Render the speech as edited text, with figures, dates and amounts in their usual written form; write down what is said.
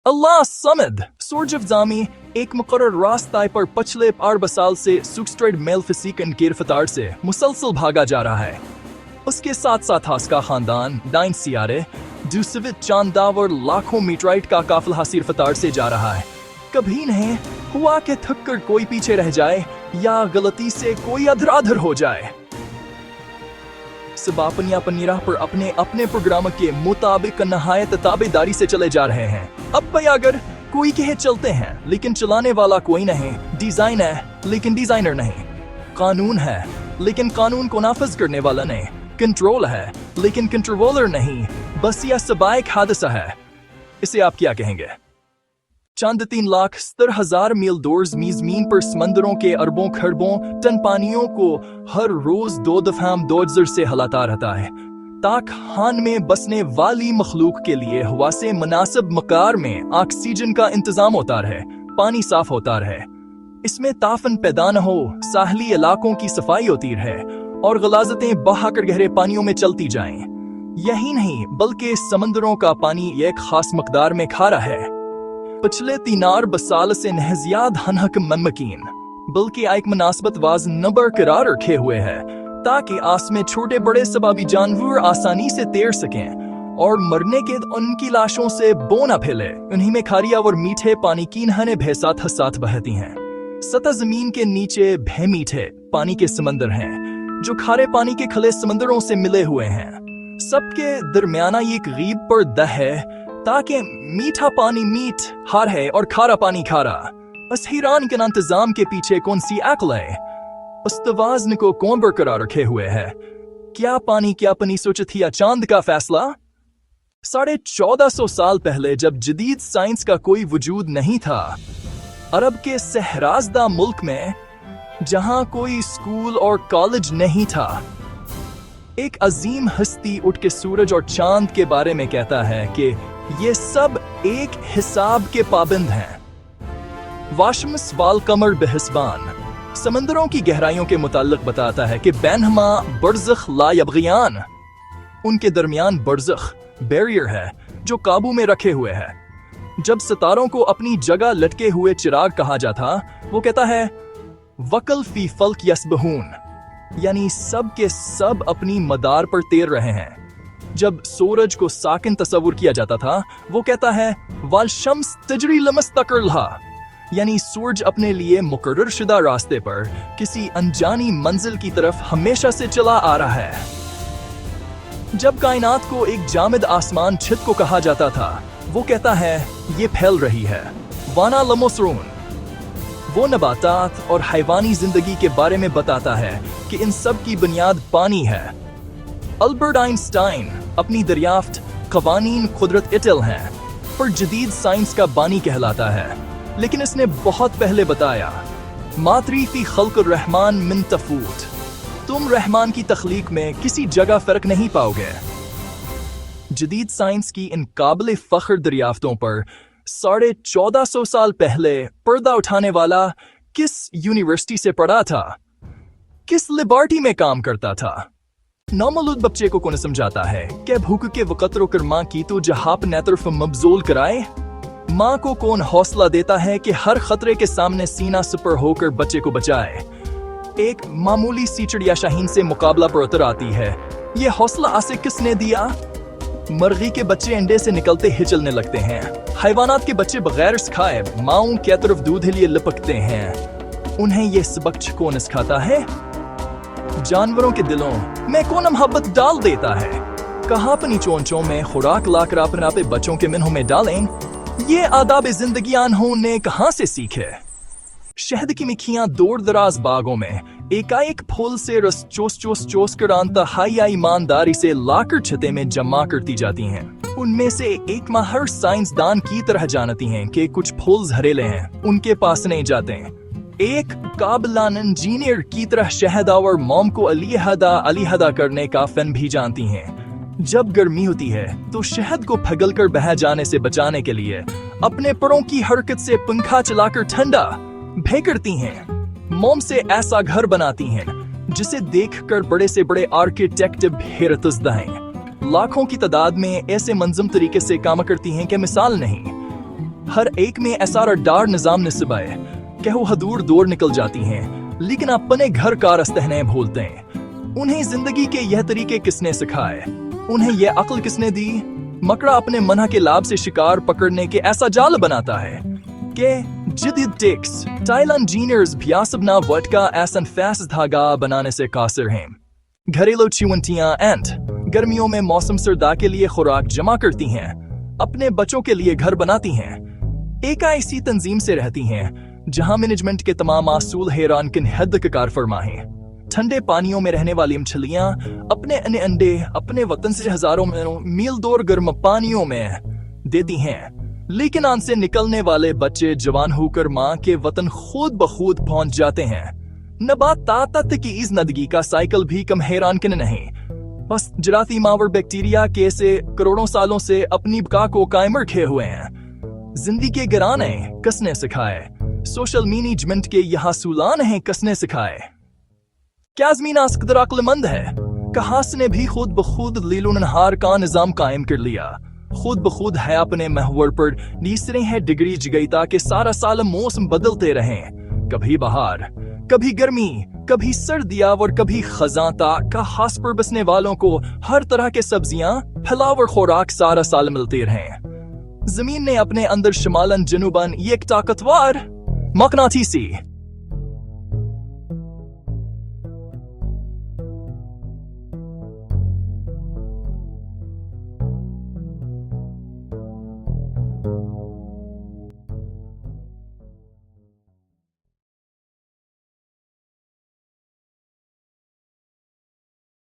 अल्लाह समद सूरज अफ़ज़ामी एक मुकर्रर रास्ते पर पिछले 4 साल से सुक्स्ट्रेड मेल फिसिकन की रफ्तार से मुसलसल भागा जा रहा है। उसके साथ साथ उसका खानदान 9 सियारे दूसवित चांदावर लाखों मीटराइट का काफिला हसी रफ्तार से जा रहा है। कभी नहीं हुआ कि थक कर कोई पीछे रह जाए या गलती से कोई अधर हो जाए। सब अपनी राह पर अपने अपने प्रोग्राम के मुताबिक नहायत ताबेदारी से चले जा रहे हैं। अब भाई अगर कोई कहे चलते हैं लेकिन चलाने वाला कोई नहीं, डिजाइन है लेकिन डिजाइनर नहीं, कानून है लेकिन कानून को नाफिज करने वाला नहीं, कंट्रोल है लेकिन कंट्रोलर नहीं, बस यह सब एक हादसा है। इसे आप क्या कहेंगे? चंद 3,70,000 मील दूर ज़मीन पर समंदरों के अरबों खरबों टन पानियों को हर रोज 2 दफा दोजर से हिलाता रहता है ताकि खान में बसने वाली मखलूक के लिए हवा से मुनासिब मकार में ऑक्सीजन का इंतजाम होता रहे, पानी साफ होता रहे, इसमें ताफन पैदा न हो, साहली इलाकों की सफाई होती रहे और गलाजतें बहाकर गहरे पानियों में चलती जाएं। यही नहीं बल्कि समंदरों का पानी एक खास मकदार में खारा है। पिछले 3 साल से नहजियाद हनहक ममकीन बल्कि एक मुनासबत वाज न बरकरार रखे हुए है ताकि आस में छोटे बड़े सबाबी जानवर आसानी से तैर सकें और मरने के उनकी लाशों से बो न फैले। उन्हीं में खारिया और मीठे पानी की नहरें भैसात हसात बहती हैं। सतह जमीन के नीचे भे मीठे पानी के समंदर हैं जो खारे पानी के खले समंदरों से मिले हुए हैं। सबके दरमियाना एक गरीब पर दह है ताकि मीठा पानी मीठ हार है और खारा पानी खारा। इस हैरान के इंतजाम के पीछे कौन सी अक्ल है? उस तवाज़न को कौन बरकरार रखे हुए है? क्या पानी क्या पनी सोचती या चांद का फैसला? 1450 साल पहले जब जदीद साइंस का कोई वजूद नहीं था, अरब के सहराजदा मुल्क में जहां कोई स्कूल और कॉलेज नहीं था, एक अजीम हस्ती उठ के सूरज और चांद के बारे में कहता है कि ये सब एक हिसाब के पाबंद हैं। वाशमस वाल कमर बेहिस्बान समंदरों की गहराइयों के मुताल्लिक बताता है कि बैनहमा बरज़ख ला यबगियान, उनके दरमियान बरज़ख बैरियर है जो काबू में रखे हुए है। जब सितारों को अपनी जगह लटके हुए चिराग कहा जाता, वो कहता है वकल फी फल्क यसबहून, यानी सब के सब अपनी मदार पर तैर रहे हैं। जब सूरज को साकिन तस्वुर किया जाता था, वो कहता है वाल शम्स तजरी लमस्तकरलहा, यानी सूरज अपने लिए मुकर्रर शुदा रास्ते पर किसी अनजानी मंजिल की तरफ हमेशा से चला आ रहा है। जब कायनात को एक जामिद आसमान छित को कहा जाता था, वो कहता है ये फैल रही है। वाना लमोसरून वो नबातात और हैवानी जिंदगी के बारे में बताता है कि इन सब की बुनियाद पानी है। अल्बर्ट आइंस्टाइन अपनी दरियाफ्त कवानीन कुदरत इटल हैं पर जदीद साइंस का बानी कहलाता है, लेकिन इसने बहुत पहले बताया मातरी फी खल्कुर रहमान मिन तफूत, तुम रहमान की तख्लीक में किसी जगह फर्क नहीं पाओगे। जदीद साइंस की इन काबिल फख्र दरियाफ्तों पर 1450 साल पहले पर्दा उठाने वाला किस यूनिवर्सिटी से पढ़ा था, किस लिबर्टी में काम करता था? नौमौलूद बच्चे को कौन समझाता है कि भूख के वक़्त रोकर माँ की तो जहाप नेतरफ मबजूल कराए? माँ को कौन हौसला देता है कि हर खतरे के सामने सीना सुपर होकर बच्चे को बचाए? एक मामूली सी चिड़िया शाहीन से मुकाबला पर उतर आती है। ये हौसला आसे किसने दिया? मर्गी के बच्चे अंडे से निकलते ही चलने लगते हैं। हैवानात के बच्चे बगैर सिखाए माओं की तरफ दूध लिए लिपकते हैं। उन्हें यह सबक कौन सिखाता है? जानवरों के दिलों में कौन मोहब्बत डाल देता है? कहाँ अपनी चोंचों में खुराक लाकर अपने बच्चों के मुंहों में डालें? ये आदाब जिंदगी उन्होंने कहाँ से सीखे? शहद की मिखियां दूर दराज बागों में एकाएक फूल से रस चोस कर अंतहाई ईमानदारी से लाकर छते में जमा करती जाती हैं। उनमें से एक माहिर साइंसदान की तरह जानती हैं कि कुछ फूल जहरीले हैं, उनके पास नहीं जाते। एक काबिलान इंजीनियर की तरह शहद और मोम को अलीहदा करने का फन भी जानती हैं। जब गर्मी होती है तो शहद को पिघलकर बह जाने से बचाने के लिए अपने परों की हरकत से पंखा चलाकर ठंडा भे करती हैं। मोम से ऐसा घर बनाती हैं जिसे देखकर बड़े से बड़े आर्किटेक्ट हैरतज़दा हैं। लाखों की तादाद में ऐसे मंजम तरीके से काम करती हैं कि मिसाल नहीं। हर एक में ऐसा रडार निजाम नस्ब है कि वो हदूर दूर निकल जाती हैं, लेकिन अपने घर का रास्ते नहीं भूलते हैं। उन्हें जिंदगी के यह तरीके किसने सिखाए, उन्हें यह अक्ल किसने दी? मकड़ा अपने मना के लाभ से शिकार पकड़ने के ऐसा जाल बनाता है कि जदीद टेक्स टाइल इंजीनियर्स भ्यासबना वटका ऐसा फैस धागा बनाने से कासिर हैं। घरेलू चिवंटियां एंट गर्मियों में मौसम सर्दा के लिए खुराक जमा करती हैं, अपने बच्चों के लिए घर बनाती हैं, एक ऐसी तंजीम से रहती हैं जहां मैनेजमेंट के तमाम असूल हैरान किन हद के कार फरमा हैं। ठंडे पानियों में रहने वाली मछलियां अपने अंडे अपने वतन से हजारों मील दूर गर्म पानियों में देती हैं, लेकिन आन से निकलने वाले बच्चे जवान होकर मां के वतन खुद बखुद पहुंच जाते हैं। नबातात की इस नदगी का साइकिल भी कम हैरान किन नहीं, बस जराती मावर बैक्टीरिया के से करोड़ों सालों से अपनी बका को कायम रखे हुए हैं। जिंदगी के गिराने कसने सिखाए, सोशल मैनेजमेंट के यहाँ सूलान हैं कसने सिखाए। क्या ज़मीन आस्कदर अक्लमंद है? कहास ने भी खुद बखुद लीलो नहार का निजाम कायम कर लिया, खुद बखुद है अपने महवर पर नीसरे हैं डिग्री जगई ताकि सारा साल मौसम बदलते रहें, कभी बहार कभी गर्मी कभी सर्दियां और कभी खजांता। कहास पर बसने वालों को हर तरह के सब्जियां फलाव और खुराक सारा साल मिलते रहें। जमीन ने अपने अंदर शमालन जनूबन एक ताकतवर मकनातीसी